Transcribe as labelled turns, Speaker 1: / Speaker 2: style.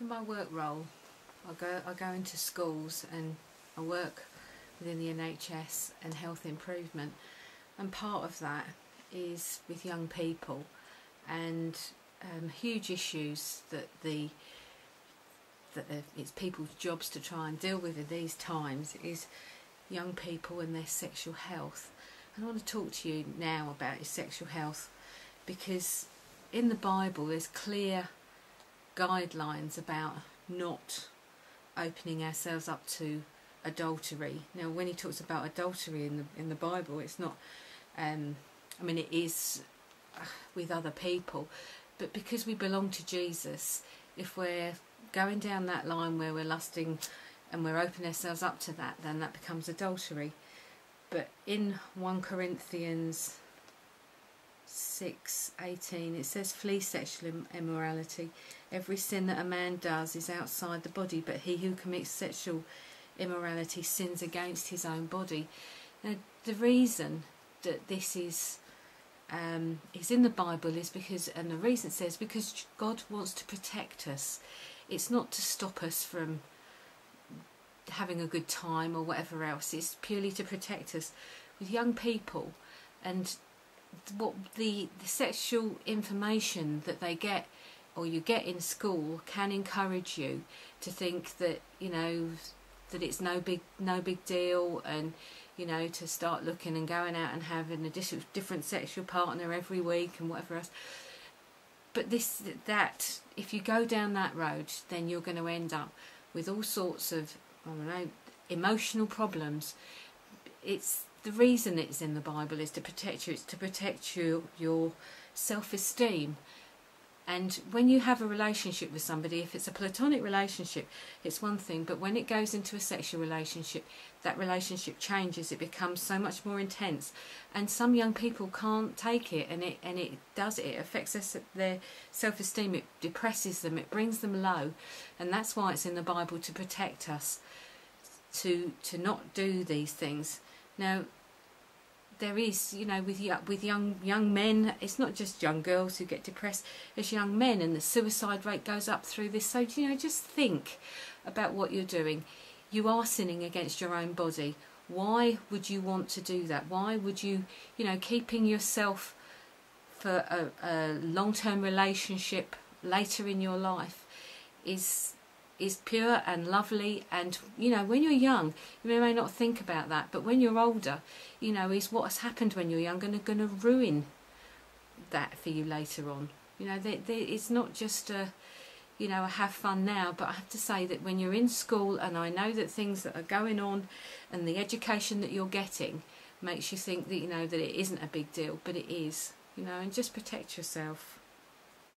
Speaker 1: In my work role, I go into schools and I work within the NHS and health improvement, and part of that is with young people and huge issues that it's people's jobs to try and deal with in these times is young people and their sexual health. And I want to talk to you now about your sexual health, because in the Bible there's clear guidelines about not opening ourselves up to adultery. Now, when he talks about adultery in the Bible, it's not I mean, it is with other people, but because we belong to Jesus, if we're going down that line where we're lusting and we're opening ourselves up to that, then that becomes adultery. But in 1 Corinthians 6:18 it says, flee sexual immorality. Every sin that a man does is outside the body, but he who commits sexual immorality sins against his own body. Now, the reason that this is in the Bible is because, and the reason it says, because God wants to protect us. It's not to stop us from having a good time or whatever else. It's purely to protect us with young people, and what the sexual information that they get or you get in school can encourage you to think that, you know, that it's no big deal, and you know, to start looking and going out and having a different sexual partner every week and whatever else. But that if you go down that road, then you're going to end up with all sorts of, I don't know, emotional problems. It's the reason it's in the Bible is to protect you. It's to protect your self-esteem. And when you have a relationship with somebody, if it's a platonic relationship, it's one thing. But when it goes into a sexual relationship, that relationship changes. It becomes so much more intense. And some young people can't take it, and it affects their self-esteem. It depresses them. It brings them low. And that's why it's in the Bible, to protect us, to not do these things. Now, there is, you know, with young men, it's not just young girls who get depressed, it's young men, and the suicide rate goes up through this. So, you know, just think about what you're doing. You are sinning against your own body. Why would you want to do that? Why would you, you know, keeping yourself for a long-term relationship later in your life is pure and lovely. And you know, when you're young, you may not think about that, but when you're older, you know, is what has happened when you're young going to ruin that for you later on. You know, it's not just a, you know, a have fun now, but I have to say that when you're in school, and I know that things that are going on and the education that you're getting makes you think that, you know, that it isn't a big deal, but it is, you know, and just protect yourself.